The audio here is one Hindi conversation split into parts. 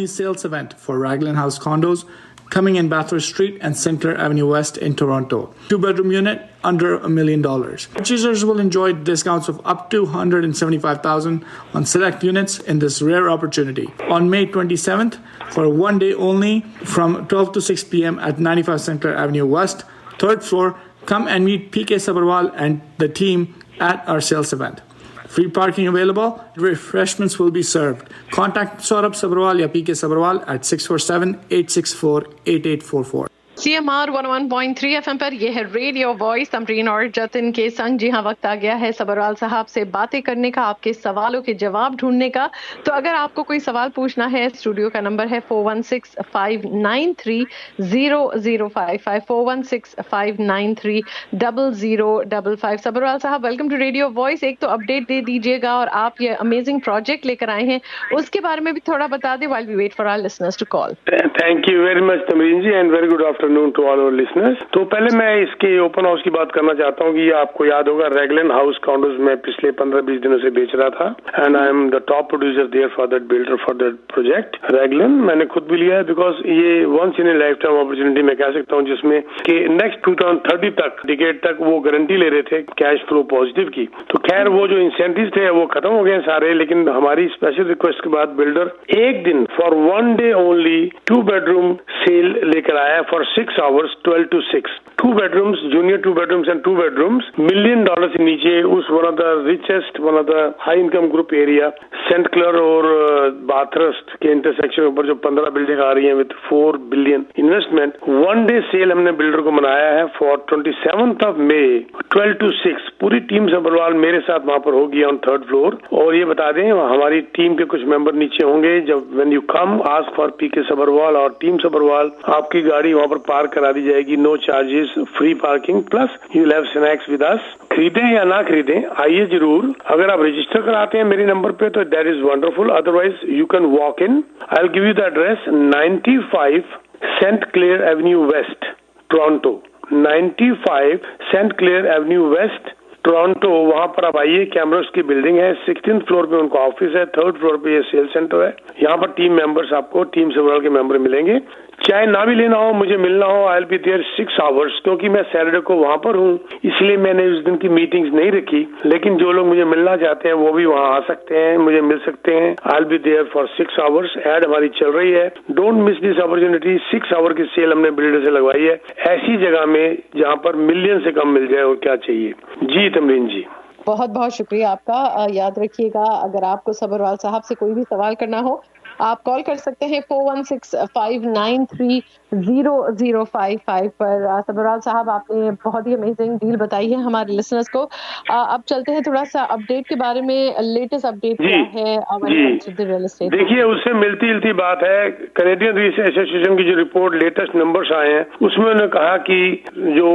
Sales event for Raglan House condos coming in Bathurst Street and Sinclair Avenue West in Toronto. 2-bedroom unit under $1 million. Purchasers will enjoy discounts of up to $175,000 on select units in this rare opportunity. On May 27th, for one day only, from 12 to 6 p.m. at 95 Sinclair Avenue West, 3rd floor, come and meet PK Sabharwal and the team at our sales event. Free parking available. Refreshments will be served. Contact Saurabh Sabharwal या PK Sabharwal at 647-864-8844. CMR 101.3 FM पर यह है रेडियो वॉइस। तमरीन और जतिन के संग। जी हाँ, वक्त आ गया है सबरवाल साहब से बातें करने का, आपके सवालों के जवाब ढूंढने का। तो अगर आपको कोई सवाल पूछना है, स्टूडियो का नंबर है 4165930055 4165930055। सबरवाल साहब, वेलकम टू रेडियो वॉइस। एक तो अपडेट दे दीजिएगा और आप ये अमेजिंग प्रोजेक्ट लेकर आए हैं, उसके बारे में भी थोड़ा बता दें while we wait for our listeners to call. Thank you very much Tamreen ji and very good afternoon to all our listeners. तो पहले मैं इसके ओपन हाउस की बात करना चाहता हूँ कि ये आपको याद होगा, रैगलन हाउस कॉन्डोज में पिछले 15-20 दिनों से बेच रहा था and I am the top producer there for that builder for that project Raglan. मैंने खुद भी लिया है बिकॉज ये once in a lifetime opportunity मैं कह सकता हूँ, जिसमें कि नेक्स्ट 2030 तक डिकेड तक वो गारंटी ले रहे थे कैश फ्लो पॉजिटिव की। तो खैर वो जो इंसेंटिव थे वो खत्म हो गए सारे, लेकिन हमारी स्पेशल रिक्वेस्ट के बाद बिल्डर एक दिन for one day only 2-bedroom sale लेकर आया for 6 hours 12 to 6. 2 bedrooms, junior 2 bedrooms and 2 bedrooms, $1 million से नीचे उस one of the richest, one of the high income group area Saint Clair और बाथरस्ट के इंटरसेक्शन के ऊपर जो 15 बिल्डिंग आ रही हैं with $4 billion investment. One day sale हमने बिल्डर को मनाया है for 27th of May 12 to 6। पूरी टीम सबरवाल मेरे साथ वहां पर होगी ऑन 3rd floor। और ये बता दें, हमारी टीम के कुछ मेंबर नीचे होंगे। जब when you come ask for PK Sabharwal और टीम सबरवाल, आपकी गाड़ी वहां पर पार्क करा दी जाएगी, no charges, free parking, plus you will have snacks with us. खरीदें या ना खरीदें, आइए जरूर। अगर आप रजिस्टर कराते हैं मेरे नंबर पे तो that is wonderful, otherwise you can walk in. I will give you the address, 95 Saint Clair Avenue West, Toronto. 95 Saint Clair Avenue West, Toronto. वहां पर आप आइए, कैमरस की बिल्डिंग है, 16th फ्लोर पे उनका ऑफिस है, 3rd फ्लोर पे ये सेल सेंटर है। यहाँ पर टीम मेंबर्स, आपको टीम सबरवाल के मेंबर मिलेंगे। चाहे ना भी लेना हो, मुझे मिलना हो, I will be there 6 hours, क्योंकि मैं सैटरडे को वहां पर हूँ, इसलिए मैंने उस दिन की मीटिंग्स नहीं रखी। लेकिन जो लोग मुझे मिलना चाहते हैं वो भी वहाँ आ सकते हैं, मुझे मिल सकते हैं। I will be there for 6 hours। Ad हमारी चल रही है, don't miss this opportunity. 6 hour की सेल हमने बिल्डर से लगवाई है, ऐसी जगह में जहाँ पर मिलियन से कम मिल जाए, और क्या चाहिए। जी तमरीन जी, बहुत बहुत शुक्रिया आपका। याद रखिएगा, अगर आपको सबरवाल साहब से कोई भी सवाल करना हो, आप कॉल कर सकते हैं 4165930055 पर। सबरवाल साहब, आपने बहुत ही अमेजिंग डील बताई है हमारे लिसनर्स को। अब चलते हैं थोड़ा सा अपडेट के बारे में। लेटेस्ट अपडेट क्या है रियल एस्टेट? देखिए, उससे मिलती जुलती बात है। कैनेडियन रील एसोसिएशन की जो रिपोर्ट लेटेस्ट नंबर्स आए हैं, उसमें उन्होंने कहा कि जो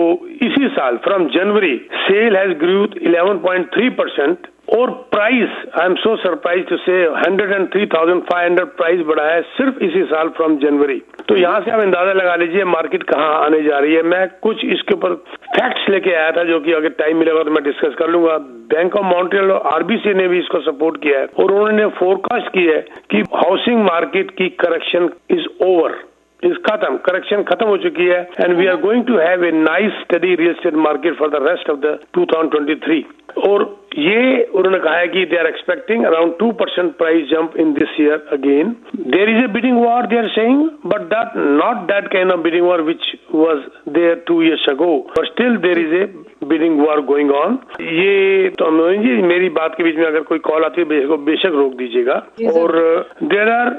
इसी साल from January sale has grew 11.3% और price, I am so surprise to say 103,500 price बढ़ा है सिर्फ इसी साल फ्रॉम जनवरी। तो यहाँ से आप अंदाजा लगा लीजिए मार्केट कहाँ आने जा रही है। मैं कुछ इसके ऊपर फैक्ट्स लेके आया था, जो कि अगर टाइम मिलेगा तो मैं डिस्कस कर लूंगा। बैंक ऑफ मॉन्ट्रियल और आरबीसी ने भी इसको सपोर्ट किया है और उन्होंने फोरकास्ट किया है कि हाउसिंग मार्केट की करेक्शन इज ओवर, इज खत्म, करेक्शन खत्म हो चुकी है and we are going to have a nice steady real estate market for the rest of the 2023। और ये उन्होंने कहा है कि they are expecting around 2% price jump in this year again. There is a bidding war they are saying, but that not that kind of bidding war which was there 2 years ago, but still there is a bidding war going on. ये तो जी, मेरी बात के बीच में अगर कोई कॉल आती है बेशक रोक दीजिएगा। और there are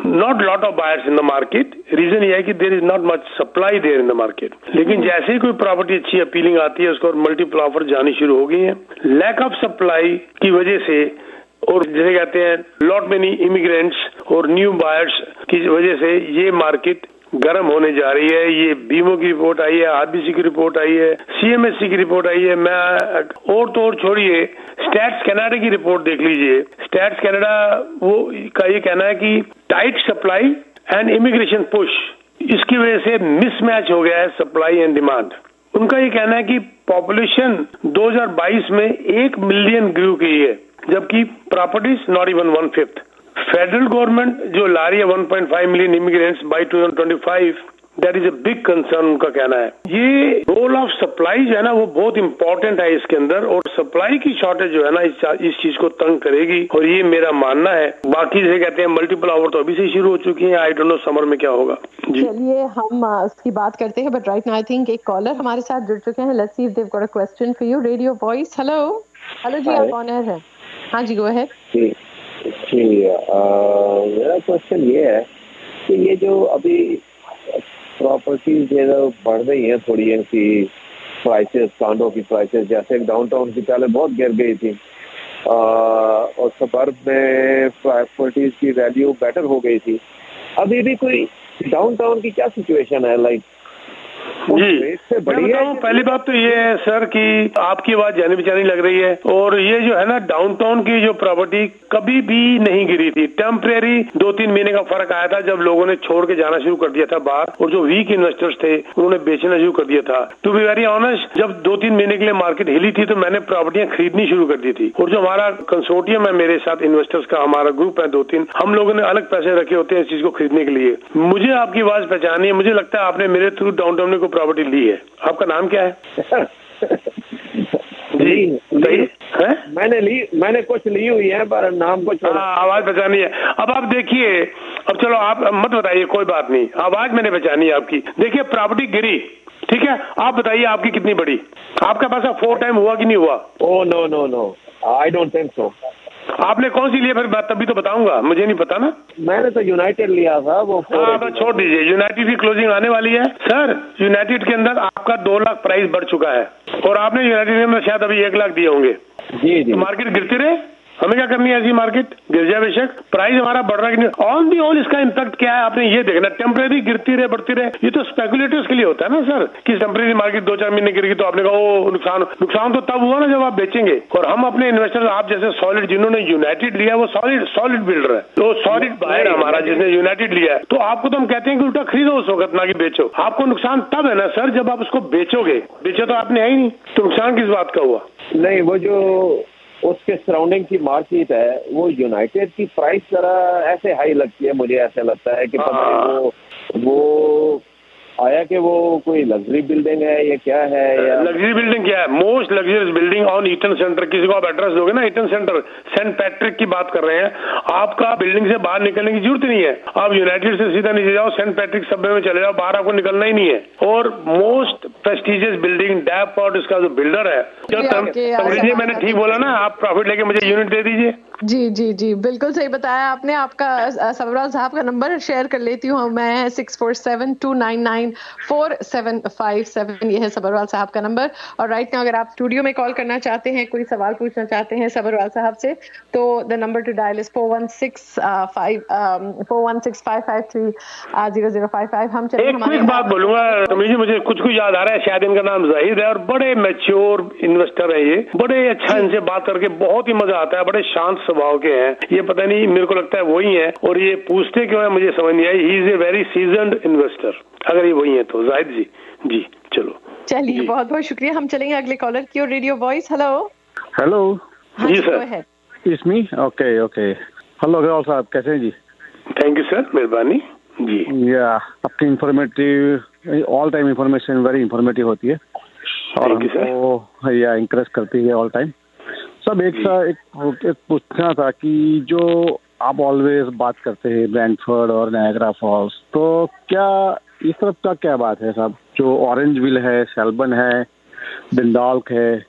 not lot of buyers in the market. Reason ये है कि there is not much supply there in the market. लेकिन जैसे ही कोई प्रॉपर्टी अच्छी अपीलिंग आती है, उसको मल्टीपल ऑफर जानी शुरू हो गई है। लैक ऑफ सप्लाई की वजह से, और जैसे कहते हैं लॉट मेनी इमिग्रेंट्स और न्यू बायर्स की वजह से ये मार्केट गर्म होने जा रही है। ये बीमो की रिपोर्ट आई है, आरबीसी की रिपोर्ट आई है, सीएमएससी की रिपोर्ट आई है। मैं और तो और छोड़िए, स्टैट्स कनाडा की रिपोर्ट देख लीजिए। स्टैट्स कनाडा वो का ये कहना है कि tight supply and immigration push, इसकी वजह से मिसमैच हो गया है सप्लाई एंड डिमांड। उनका ये कहना है कि पॉपुलेशन 2022 में 1 मिलियन ग्रू की है, जबकि properties not even 1/5। Federal government जो ला रही है 1.5 million immigrants by 2025, that is a big concern, उनका कहना है। ये रोल ऑफ सप्लाई जो है ना वो बहुत इंपॉर्टेंट है इसके अंदर, और सप्लाई की शॉर्टेज जो है ना इस चीज को तंग करेगी, और ये मेरा मानना है। बाकी जैसे कहते हैं मल्टीपल आवर तो अभी से शुरू हो चुकी है, आई डोंट नो समर में क्या होगा। जी चलिए हम उसकी बात करते हैं, but right now I think एक कॉलर हमारे साथ जुड़ चुके हैं। Let's see if they've got a question for you. Radio voice, hello hello जी, आप ऑन एयर हैं। हाँ जी, गो अहेड। जी मेरा क्वेश्चन ये है कि ये जो अभी प्रॉपर्टीज जो बढ़ रही हैं थोड़ी इनकी प्राइसेस, कांडों की प्राइसेस, जैसे डाउनटाउन की पहले बहुत गिर गई थी और सबर्ब में प्रॉपर्टीज की वैल्यू बेटर हो गई थी। अभी भी कोई डाउनटाउन की क्या सिचुएशन है? लाइक जी मैं बताऊं, पहली बात तो ये है सर कि आपकी आवाज जानी बेचानी लग रही है, और ये जो है ना डाउनटाउन की जो प्रॉपर्टी कभी भी नहीं गिरी थी। टेम्परेरी 2-3 महीने का फर्क आया था जब लोगों ने छोड़ के जाना शुरू कर दिया था बाहर, और जो वीक इन्वेस्टर्स थे उन्होंने बेचना शुरू कर दिया था। टू बी वेरी ऑनेस्ट, जब 2-3 महीने के लिए मार्केट हिली थी तो मैंने प्रॉपर्टियां खरीदनी शुरू कर दी थी, और जो हमारा कंसोर्टियम है मेरे साथ इन्वेस्टर्स का, हमारा ग्रुप है 2-3, हम लोगों ने अलग पैसे रखे होते हैं इस चीज को खरीदने के लिए। मुझे आपकी आवाज पहचानी है, मुझे लगता है आपने मेरे थ्रू डाउनटाउन में कोई प्रॉपर्टी ली है। आपका नाम क्या है? जी सही है, मैंने कुछ ली हुई है पर नाम कुछ आवाज पहचानी है। अब आप देखिए, अब चलो आप मत बताइए, कोई बात नहीं, आवाज मैंने पहचानी है आपकी। देखिए प्रॉपर्टी गिरी, ठीक है, आप बताइए आपकी कितनी बड़ी? आपका पैसा 4 टाइम हुआ कि नहीं हुआ? Oh no I don't think so. आपने कौन सी लिया? फिर तभी तो बताऊंगा, मुझे नहीं पता ना। मैंने तो यूनाइटेड लिया था वो। हाँ बस छोड़ दीजिए, यूनाइटेड की क्लोजिंग आने वाली है सर। यूनाइटेड के अंदर आपका 2 लाख प्राइस बढ़ चुका है, और आपने यूनाइटेड में शायद अभी 1 लाख दिए होंगे। जी तो मार्केट गिरती रहे, हमें क्या करनी है? ऐसी मार्केट गिर जाए बेशक, प्राइस हमारा बढ़ रहा है कि नहीं। ऑन दी होल इसका इम्पैक्ट क्या है आपने ये देखना। टेम्परेरी गिरती रहे बढ़ती रहे, ये तो स्पेकुलेटर्स के लिए होता है ना सर, कि टेम्परेरी मार्केट 2-4 महीने गिरेगी तो आपने कहा ओ नुकसान तो तब हुआ ना जब आप बेचेंगे। और हम अपने इन्वेस्टर, आप जैसे सॉलिड जिन्होंने यूनाइटेड लिया है वो सॉलिड बिल्डर है, तो सॉलिड बायर हमारा जिसने यूनाइटेड लिया है, तो आपको तो हम कहते हैं कि उल्टा खरीदो उस वक्त, ना कि बेचो। आपको नुकसान तब है ना सर जब आप उसको बेचोगे, बेचे तो आपने है ही नहीं, तो नुकसान किस बात का हुआ? नहीं, वो जो उसके सराउंडिंग की मार्केट है वो यूनाइटेड की प्राइस जरा ऐसे हाई लगती है, मुझे ऐसा लगता है कि पता नहीं वो आया कि वो कोई लग्जरी बिल्डिंग है या क्या है? या लग्जरी बिल्डिंग क्या है? Most luxurious building on Eaton Centre. किसी को आप एड्रेस दोगे ना, ईटन सेंटर, सेंट पैट्रिक की बात कर रहे हैं, आपका बिल्डिंग से बाहर निकलने की जरूरत नहीं है। आप यूनाइटेड से सीधा नीचे जाओ, सेंट पैट्रिक सबवे में चले जाओ, बाहर आपको निकलना ही नहीं है। और मोस्ट प्रेस्टिजियस बिल्डिंग डैफोर्ड, इसका जो बिल्डर है, समझिए मैंने ठीक बोला ना, आप प्रॉफिट लेके मुझे यूनिट दे दीजिए। जी बिल्कुल सही बताया आपने। आपका सबरवाल साहब का नंबर शेयर कर लेती हूँ मैं, 6472994757। ये है सबरवाल साहब का नंबर। और राइट नाउ अगर आप स्टूडियो में कॉल करना चाहते हैं, कोई सवाल पूछना चाहते हैं सबरवाल साहब से, तो the number two dial is 416-553-00555। हम चलिए एक क्विक बात बोलूंगा तमीजी, मुझे कुछ याद आ रहा है, शायद इनका नाम जाहिद है, और बड़े मैच्योर इन्वेस्टर है ये, बड़े अच्छा इनसे बात करके बहुत ही मजा आता है, बड़े शांत स्वभाव के हैं। ये पता नहीं, मेरे को लगता है वही है, और ये पूछते क्यों है मुझे समझ नहीं आई। He is a very seasoned investor, अगर ये वही है तो। जाहिद जी चलिए बहुत बहुत शुक्रिया। हम चलेंगे अगले कॉलर की ओर। रेडियो वॉइस, हेलो जी sir, it's me. Okay hello Agarwal साहब, कैसे हैं जी? थैंक यू सर, मेहरबानी जी। या आपकी informative, all time information very informative होती है, और हमको या इंकरेज करती है ऑल टाइम। सब एक पूछना था कि जो आप ऑलवेज बात करते हैं ब्रैंडफोर्ड और नायग्रा फॉल्स, तो क्या इस तरफ का क्या बात है साहब? जो ऑरेंज विल है, शेल्बर्न है, डिंडॉल्क है,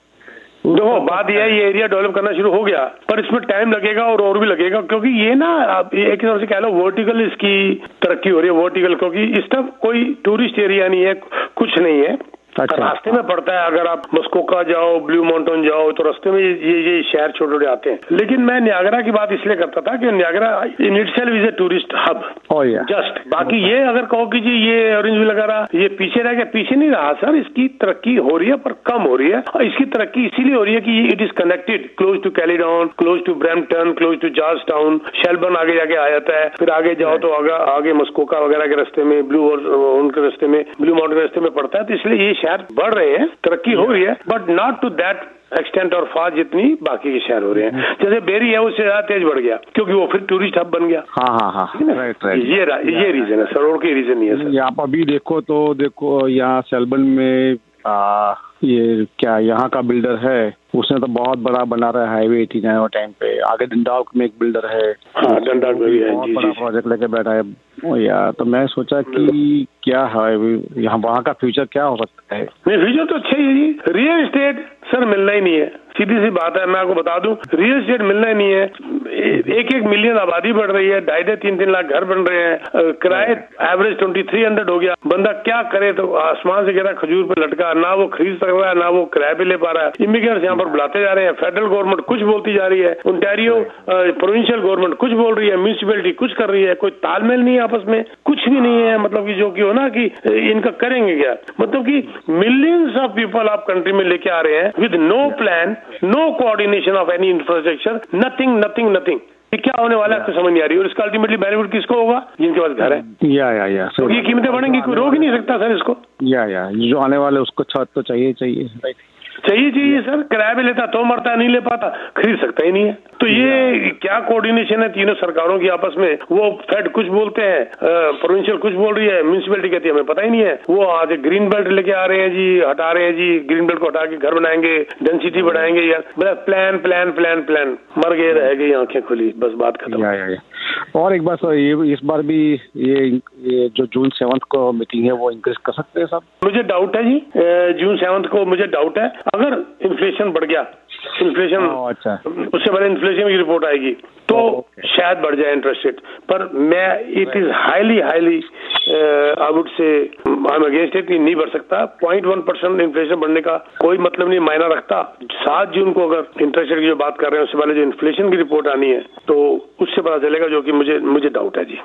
देखो बात यह है, ये एरिया डेवलप करना शुरू हो गया, पर इसमें टाइम लगेगा और भी लगेगा, क्योंकि ये ना आप एक हिसाब से कह लो वर्टिकल इसकी तरक्की हो रही है, वर्टिकल, क्योंकि इस तरफ कोई टूरिस्ट एरिया नहीं है, कुछ नहीं है। अच्छा। रास्ते में पड़ता है, अगर आप मस्कोका जाओ, ब्लू माउंटेन जाओ, तो रास्ते में ये शहर छोटे छोटे आते हैं। लेकिन मैं नियाग्रा की बात इसलिए करता था कि Niagara in itself is a tourist hub just. बाकी ये अगर कहो कि जी ये ऑरेंज विल वगैरह ये पीछे रह गया, पीछे नहीं रहा सर, इसकी तरक्की हो रही है पर कम हो रही है, और इसकी तरक्की इसीलिए हो रही है कि it is connected close to Caledon, close to Brampton, close to Georgetown, Shelburne आगे जाके आ जाता है, फिर आगे जाओ तो आगे मस्कोका वगैरह के रास्ते में, ब्लू उनके रास्ते में, ब्लू माउंटेन रास्ते में पड़ता है, तो इसलिए ये शहर बढ़ रहे हैं, तरक्की हो रही है, but not to that extent और फास्ट जितनी बाकी के शहर हो रहे हैं। जैसे बेरी है उससे ज्यादा तेज बढ़ गया क्योंकि वो फिर टूरिस्ट हब बन गया। हाँ, राइट। ये रीजन है सर, और कोई रीजन नहीं है सर। आप अभी देखो यहाँ सेल्बर्न में ये क्या यहाँ का बिल्डर है, उसने तो बहुत बड़ा बना रहा है हाईवे 89 और टाइम पे। आगे डंडाउक में एक बिल्डर है, हाँ, डंडाउक में भी है, बहुत बड़ा प्रोजेक्ट लेके बैठा है यार। तो मैं सोचा कि क्या है यहाँ, वहाँ का फ्यूचर क्या हो सकता है? नहीं, फ्यूचर तो अच्छा ही है जी। रियल एस्टेट सर मिलना ही नहीं है, सीधी सी बात है। मैं आपको बता दूं, रियल एस्टेट मिलना ही नहीं है। 1-1 मिलियन आबादी बढ़ रही है, 2.5-3 लाख घर बन रहे हैं, किराए एवरेज 2300 हो गया। बंदा क्या करे? तो आसमान से गिरा खजूर पे लटका, ना वो खरीद सक रहा है, ना वो किराए पे ले पा रहा है। इमिग्रेंट्स यहाँ पर बुलाते जा रहे हैं, फेडरल गवर्नमेंट कुछ बोलती जा रही है, ओंटारियो प्रोविंशियल गवर्नमेंट कुछ बोल रही है, म्यूनिसिपैलिटी कुछ कर रही है, कोई तालमेल नहीं है आपस में, कुछ भी नहीं है। मतलब कि जो कि हो ना कि इनका करेंगे क्या, मतलब कि मिलियंस ऑफ पीपल आप कंट्री में लेके आ रहे हैं with no plan, no coordination of any infrastructure, nothing. ये क्या होने वाला है आपको समझ नहीं आ रही। और इसका अल्टीमेटली बेनिफिट किसको होगा? जिनके पास घर है। तो ये कीमतें बढ़ेंगी, कोई रोक ही नहीं सकता सर इसको। जो आने वाले उसको छत तो चाहिए राइट, चाहिए सर। किराए पे लेता तो मरता, नहीं ले पाता, खरीद सकता ही नहीं है। तो ये क्या कोऑर्डिनेशन है तीनों सरकारों की आपस में? वो फेड कुछ बोलते हैं, प्रोविंशियल कुछ बोल रही है, म्यूनिसिपैलिटी कहती है हमें पता ही नहीं है। वो आज ग्रीन बेल्ट लेके आ रहे हैं जी, हटा रहे हैं जी, ग्रीन बेल्ट को हटा के घर बनाएंगे, डेंसिटी बढ़ाएंगे यार। प्लान मर गए, रह गई आंखें खुली, बस बात खत्म। और एक बात ये इस बार भी ये जो जून 7 को मीटिंग है वो इंक्रीज कर सकते हैं सब? मुझे डाउट है जी, जून 7 को मुझे डाउट है। अगर इन्फ्लेशन बढ़ गया, अच्छा, उससे पहले इन्फ्लेशन की रिपोर्ट आएगी तो शायद बढ़ जाए इंटरेस्ट रेट। पर मैं it is highly I would say I am against it, नहीं बढ़ सकता। 0.1% इन्फ्लेशन बढ़ने का कोई मतलब नहीं, मायना रखता। 7 जून को अगर इंटरेस्ट रेट की जो बात कर रहे हैं उससे पहले जो इन्फ्लेशन की रिपोर्ट आनी है तो उससे पता चलेगा, जो कि मुझे डाउट है जी।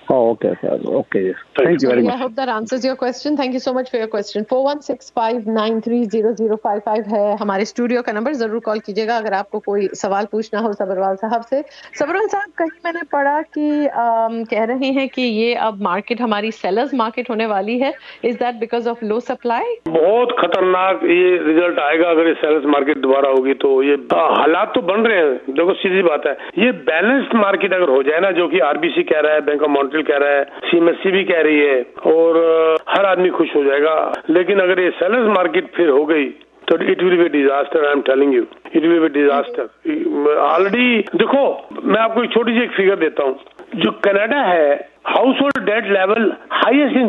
Okay. Thank you very much. I hope that answers your question. Thank you so much for your question. 4165930055 है हमारे स्टूडियो का नंबर, जरूर कॉल कीजिएगा अगर आपको कोई सवाल पूछना हो सबरवाल साहब से। सबरवाल साहब, कहीं मैंने पढ़ा कि कह रहे हैं कि ये अब मार्केट हमारी सेलर्स मार्केट होने वाली है। Is that because of low supply? बहुत खतरनाक ये रिजल्ट आएगा अगर ये सेलर्स मार्केट दोबारा होगी तो। ये हालात तो बन रहे हैं, देखो सीधी बात है, ये बैलेंस्ड मार्केट अगर हो जाए ना, जो कि आरबीसी कह रहा है, बैंक ऑफ मॉन्ट्रियल कह रहा है, सीएमएससी भी कह रही है, और हर आदमी खुश हो जाएगा। लेकिन अगर ये सेलर्स मार्केट फिर हो गई तो it will be disaster. I am telling you, it will be disaster. Already देखो, मैं आपको एक छोटी सी एक फिगर देता हूँ। जो कनाडा है, household debt level highest in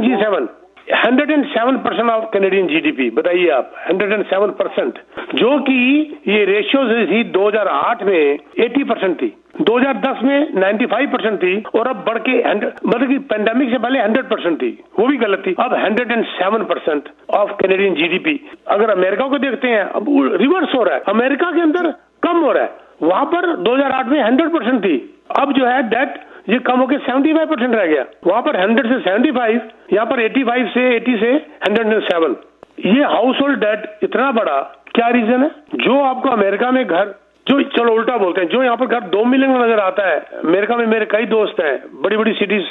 G7, 107% of Canadian GDP. बताइए आप, 107%, जो कि ये रेशियो थी 2008 में 80% थी, 2010 में 95% थी, और अब बढ़ के मतलब कि पेंडेमिक से पहले 100% थी, वो भी गलत थी। अब 107% ऑफ कैनेडियन जीडीपी। अगर अमेरिका को देखते हैं, अब रिवर्स हो रहा है, अमेरिका के अंदर कम हो रहा है। वहां पर 2008 में 100% थी, अब जो है डेट ये कम होकर 75% रह गया। वहां पर 100 से 75, यहाँ पर 85 से 80 से 107। ये हाउस होल्ड डेट इतना बड़ा, क्या रीजन है? जो आपको अमेरिका में घर, जो चलो उल्टा बोलते हैं, जो यहाँ पर घर 2 मिलियन में नजर आता है, अमेरिका में मेरे कई दोस्त हैं, बड़ी बड़ी सिटीज,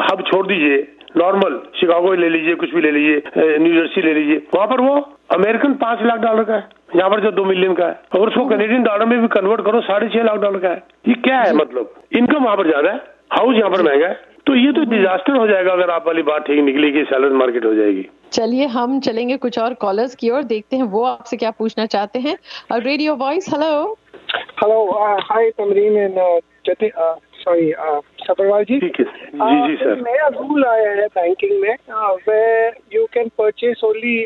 हब छोड़ दीजिए, नॉर्मल शिकागो ले लीजिए, कुछ भी ले लीजिए, न्यू जर्सी ले लीजिए, वहां पर वो अमेरिकन $5 लाख का है, यहाँ पर जो 2 मिलियन का है। और उसको कैनेडियन डॉलर में भी कन्वर्ट करो, $6.5 लाख का है। ये क्या है? मतलब इनकम वहां पर ज्यादा है, हाउस यहाँ पर महंगा है। तो ये तो डिजास्टर हो जाएगा अगर आप वाली बात ठीक निकली कि सेलर्स मार्केट हो जाएगी। चलिए हम चलेंगे कुछ और कॉलर्स की ओर, देखते हैं वो आपसे क्या पूछना चाहते हैं। Radio voice, hello. Hi Tamreen and Jatin, sorry Sabharwal ji. ठीक है जी सर। नया रूल आया है बैंकिंग में, where you can purchase only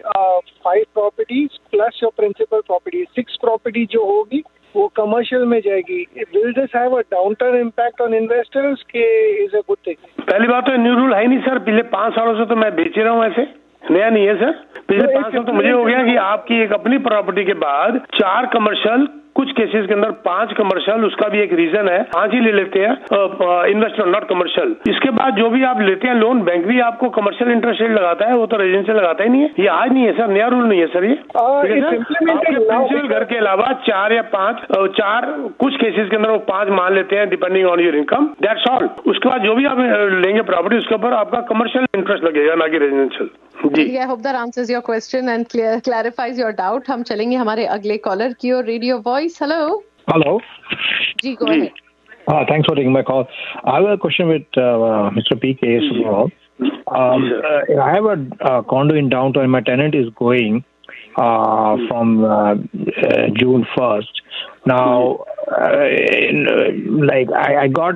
5 properties plus your principal property। 6 property जो होगी वो कमर्शियल में जाएगी। Will this have a downturn impact on investors? के is a good thing? पहली बात तो न्यू रूल है ही नहीं सर, पिछले 5 सालों से तो मैं बेच रहा हूँ, ऐसे नया नहीं है सर। पिछले 5 साल तो मुझे हो गया कि आपकी एक अपनी प्रॉपर्टी के बाद 4 कमर्शियल, कुछ केसेस के अंदर 5 कमर्शियल, उसका भी एक रीजन है, 5 ही ले लेते हैं इन्वेस्टर, नॉट कमर्शियल। इसके बाद जो भी आप लेते हैं लोन, बैंक भी आपको कमर्शियल इंटरेस्ट रेट लगाता है, वो तो रेजिडेंशियल लगाता ही नहीं है। ये आज नहीं है सर, नया रूल नहीं है सर ये। प्रिंसिपल घर के अलावा 4 या 5, 4 कुछ केसेस के अंदर वो 5 मान लेते हैं depending on your income, that's all. उसके बाद जो भी आप लेंगे प्रॉपर्टी, उसके ऊपर आपका कमर्शियल इंटरेस्ट लगेगा, ना कि रेजिडेंशियल। जी। I hope that answers your question and clarifies your doubt. हम चलेंगे हमारे अगले कॉलर की ओर। Radio voice, hello. Hello. जी, go ahead. Thanks for taking my call. I have a question with Mr. PK Subramanian. I have a condo in downtown. My tenant is going from June 1st. Now, I got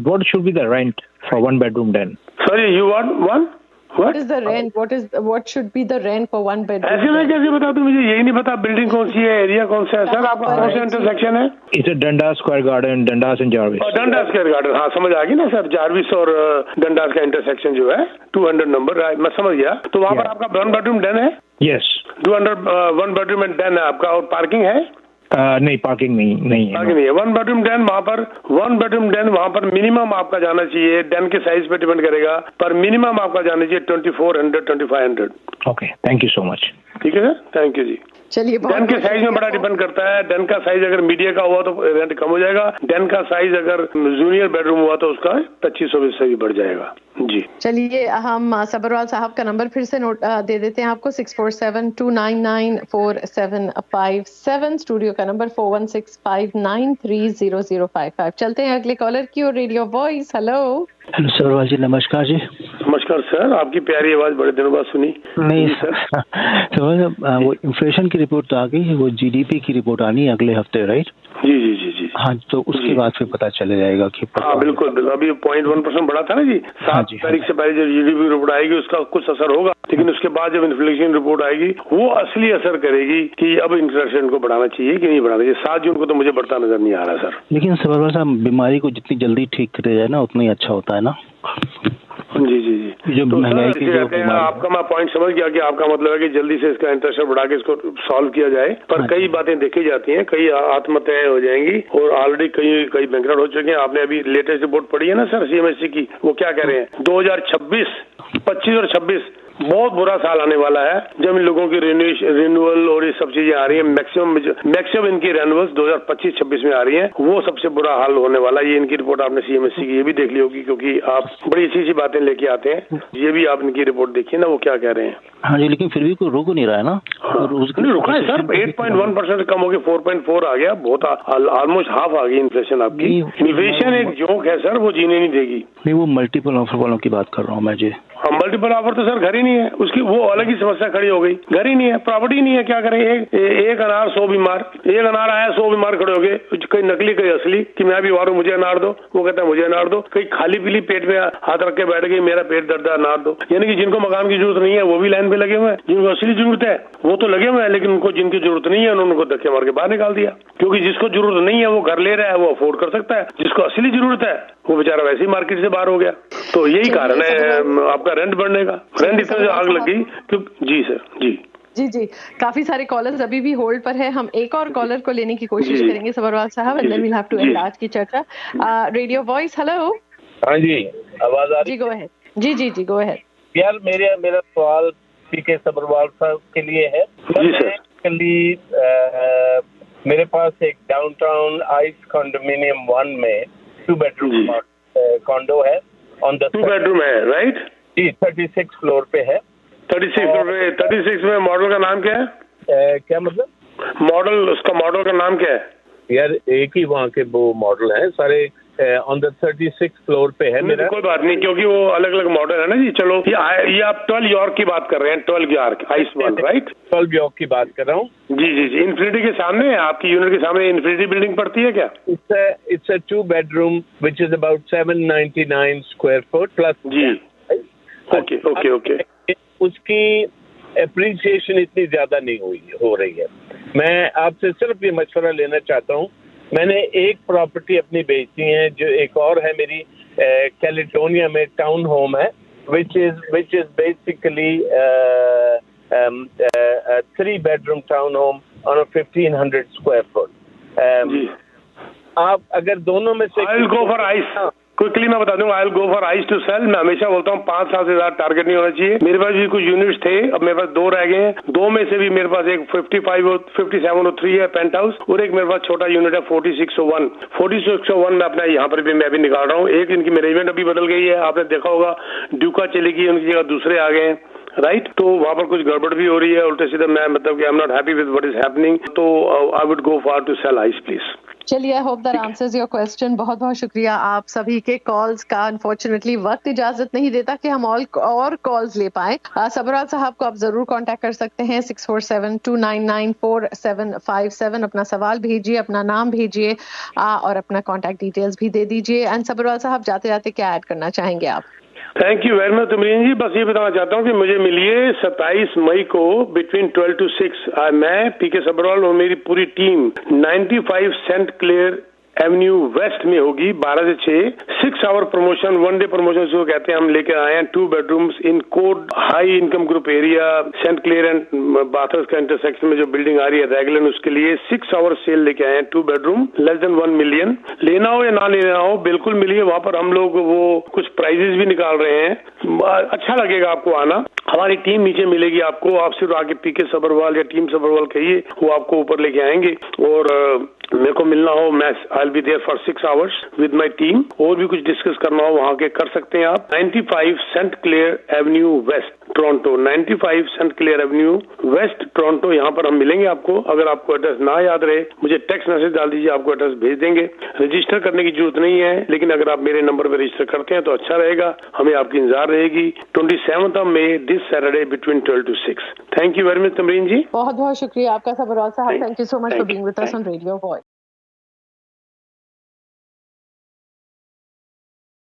what should be the rent for one bedroom then? Sorry, you want one? What is the rent? What should be the rent for one bedroom? ऐसे में कैसे बताओ? तुम मुझे यही नहीं पता बिल्डिंग कौन सी है, एरिया कौन सा है? सर आपका कौन सा इंटरसेक्शन है? It's a Dundas Square Garden, Dundas and Jarvis. Dundas square garden, हाँ समझ आ गई ना सर। जार्विस और डंडास का इंटरसेक्शन जो है 200 नंबर, मैं समझ गया। तो वहाँ पर आपका 1 बेडरूम डन है? Yes. 200 1 बेडरूम एंड डन है आपका, और पार्किंग है? नहीं, पार्किंग नहीं है। पार्किंग नहीं है। 1 बेडरूम डन वहाँ पर, 1 बेडरूम डन वहाँ पर मिनिमम आपका जाना चाहिए, डन के साइज पे डिपेंड करेगा, पर मिनिमम आपका जाना चाहिए 2400 2500। Okay, thank you so much. ठीक है सर, थैंक यू जी। चलिए, डन के साइज में बड़ा डिपेंड करता है। डन का साइज अगर मीडिया का हुआ तो रेंट कम हो जाएगा, डन का साइज अगर जूनियर बेडरूम हुआ तो उसका 2500 से भी बढ़ जाएगा जी। चलिए, हम सबरवाल साहब का नंबर फिर से नोट दे देते हैं आपको, 6472994757। स्टूडियो का नंबर 4165930055। चलते हैं अगले कॉलर की और। Radio voice, hello. Hello Sabharwal ji, नमस्कार जी। नमस्कार सर, आपकी प्यारी आवाज बड़े दिनों बाद सुनी। नहीं सर, वो इन्फ्लेशन की रिपोर्ट तो आ गई, वो जीडीपी की रिपोर्ट आनी है अगले हफ्ते, राइट? जी जी जी जी। हाँ, तो उसके बाद फिर पता चल जाएगा कि हाँ बिल्कुल। अभी 0.1% बढ़ा था ना जी, 7 तारीख से पहले जो जीडीपी रिपोर्ट आएगी उसका कुछ असर होगा, लेकिन उसके बाद जब इन्फ्लेशन रिपोर्ट आएगी वो असली असर करेगी कि अब इंटरेस्ट रेट को बढ़ाना चाहिए कि नहीं बढ़ाना चाहिए। 7 जून को तो मुझे बढ़ता नजर नहीं आ रहा सर। लेकिन सबरवाल साहब, बीमारी को जितनी जल्दी ठीक करे जाए ना उतना ही अच्छा होता है ना। जी जी जी। जो तो महंगाई की जो आपका मैं पॉइंट समझ गया कि आपका मतलब है कि जल्दी से इसका इंटरेस्ट रेट बढ़ा के इसको सॉल्व किया जाए, पर कई बातें देखी जाती हैं, कई आत्महत्याएं हो जाएंगी और ऑलरेडी कई बैंकरप्ट हो चुके हैं। आपने अभी लेटेस्ट रिपोर्ट पढ़ी है ना सर सीएमएससी की, वो क्या कह रहे हैं? 2026, 25 और 26 बहुत बुरा साल आने वाला है, जब इन लोगों की रिन्यूअल और ये सब चीजें आ रही है। मैक्सिमम इनकी रिन्यूअल्स 2025-26 में आ रही हैं, वो सबसे बुरा हाल होने वाला है। ये इनकी रिपोर्ट आपने सीएमएससी की ये भी देख ली होगी, क्योंकि आप बड़ी अच्छी सी बातें लेके आते हैं। ये भी आप इनकी रिपोर्ट देखिए ना, वो क्या कह रहे हैं। हाँ जी, लेकिन फिर भी कोई रुक नहीं रहा है ना। नहीं रुका है सर, 8.1% कम हो गया, 4.4 आ गया, बहुत ऑलमोस्ट हाफ आ गई इन्फ्लेशन आपकी। इन्फ्लेशन एक जोक है सर, वो जीने नहीं देगी। नहीं, वो मल्टीपल ऑफर वालों की बात कर रहा हूँ मैं जी। हाँ, मल्टीपल ऑफर तो सर घर ही नहीं है, उसकी वो अलग ही समस्या खड़ी हो गई। घर ही नहीं है, प्रॉपर्टी नहीं है, क्या करें? एक अनार 100 बीमार, एक अनार आया 100 बीमार खड़े हो गए, कहीं नकली कहीं असली, कि मैं बीमार हूँ मुझे अनार दो, वो कहता है मुझे अनार दो। कहीं खाली पीली पेट में हाथ रख के बैठ गई, मेरा पेट दर्द है अनार दो। यानी कि जिनको मकान की जरूरत नहीं है वो भी लाइन पे लगे हुए हैं, जिनको असली जरूरत है वो तो लगे हुए हैं, लेकिन उनको जिनकी जरूरत नहीं है उनको धक्के मार के बाहर निकाल दिया। क्योंकि जिसको जरूरत नहीं है वो घर ले रहा है, वो अफोर्ड कर सकता है, जिसको असली जरूरत है वो बेचारा वैसे ही मार्केट से बाहर हो गया। तो यही कारण है आपका रेंट बढ़ने का। रेंट इतना आग लग गई क्योंकि जी सर जी जी जी। काफी सारे कॉलर्स अभी भी होल्ड पर है, हम एक और कॉलर को लेने की कोशिश करेंगे सबरवाल साहब, and then we will have to end आज की चर्चा। Radio voice, hello. हाँ जी, आवाज आ रही? जी, गो अहेड। जी जी जी, गो अहेड। यार मेरा सवाल पीके सबरवाल साहब के लिए है। मेरे पास एक डाउनटाउन आइस कॉन्डोमिनियम 1 में 2 बेडरूम कॉन्डो है, ऑन द 2 बेडरूम है, राइट जी, 36 फ्लोर पे है। 36 फ्लोर पे, 36 में मॉडल का नाम क्या है? क्या मतलब? मॉडल, उसका मॉडल का नाम क्या है? यार एक ही वहाँ के वो मॉडल है सारे, ऑन द 36 फ्लोर पे है मेरा। कोई बात नहीं, क्योंकि वो अलग अलग मॉडल है ना जी। चलो ये आप 12 यॉर्क की बात कर रहे हैं, 12 यॉर्क आइस 1, राइट? 12 यॉर्क की बात कर रहा हूँ। जी जी जी। इन्फिनिटी के सामने, आपकी यूनिट के सामने इन्फिनिटी बिल्डिंग पड़ती है क्या? It's a 2 bedroom which is about 799 square foot plus. जी, ओके ओके ओके। उसकी एप्रिसिएशन इतनी ज्यादा नहीं हो रही है। मैं आपसे सिर्फ ये मशवरा लेना चाहता हूँ। मैंने एक प्रॉपर्टी अपनी बेची है, जो एक और है मेरी कैलिफोर्निया में, टाउन होम है, which is basically 3 bedroom town home on a 1500 square foot। आप अगर दोनों में से I'll go for ice। Quickly मैं बता दूंगा, I will go for ice to sale. मैं हमेशा बोलता हूँ 5 साल से ज्यादा टारगेट नहीं होना चाहिए। मेरे पास भी कुछ यूनिट्स थे, अब मेरे पास 2 रह गए हैं। 2 में से भी मेरे पास एक 5703 है पेंट हाउस, और एक मेरे पास छोटा यूनिट है 4601। 4601 में अपना यहाँ पर भी मैं भी निकाल रहा हूँ। एक इनकी मैनेजमेंट अभी बदल गई है, आपने देखा होगा, ड्यूका चली गई, उनकी जगह दूसरे आ गए हैं। राइट। तो वहाँ पर कुछ गड़बड़ भी हो रही है उल्टे सीधे, मैं मतलब कि I am not happy with what is happening, तो I would go for to sell ice please. चलिए, I hope that answers your question. बहुत बहुत शुक्रिया आप सभी के कॉल्स का। अनफॉर्चुनेटली वक्त इजाजत नहीं देता कि हम और कॉल्स ले पाए। सबरवाल साहब को आप जरूर कांटेक्ट कर सकते हैं 6472994757। अपना सवाल भेजिए, अपना नाम भेजिए और अपना कांटेक्ट डिटेल्स भी दे दीजिए। एंड सबरवाल साहब, जाते जाते क्या ऐड करना चाहेंगे आप? Thank you very much Tamreen जी। बस ये बताना चाहता हूँ कि मुझे मिलिए 27 मई को बिटवीन 12 to 6। मैं पीके सबरवाल और मेरी पूरी team 95 Saint Clair Avenue West में होगी 12 से 6। 6 आवर प्रमोशन, 1 डे प्रमोशन जो कहते हैं, हम लेकर आए हैं 2 bedrooms in code high income group area, Saint Clair and Bathurst का इंटरसेक्शन में जो बिल्डिंग आ रही है रेगुलर, उसके लिए 6 आवर सेल लेके आए हैं। 2 बेडरूम लेस देन 1 मिलियन। लेना हो या ना लेना हो, बिल्कुल मिलिए। वहाँ पर हम लोग वो कुछ प्राइजेस भी निकाल रहे हैं, अच्छा लगेगा आपको आना। हमारी टीम नीचे मिलेगी आपको, आप सिर्फ आके पीके सबरवाल या टीम सबरवाल कहिए, वो आपको ऊपर लेके आएंगे। और मेरे को मिलना हो, मैं I will be there for 6 hours with my team. और भी कुछ डिस्कस करना हो वहाँ के कर सकते हैं आप। 95 Saint Clair Avenue West Toronto, 95 Saint Clair Avenue West Toronto, यहाँ पर हम मिलेंगे आपको। अगर आपको एड्रेस ना याद रहे, मुझे टेक्स्ट मैसेज डाल दीजिए, आपको एड्रेस भेज देंगे। रजिस्टर करने की जरूरत नहीं है, लेकिन अगर आप मेरे नंबर पर रजिस्टर करते हैं तो अच्छा रहेगा, हमें आपकी इंतजार रहेगी। 27 मई this Saturday between 12 to 6। Thank you very much Tamreen ji. बहुत बहुत शुक्रिया आपका सबरवाल साहब। Thank you so much for being with us on radio voice.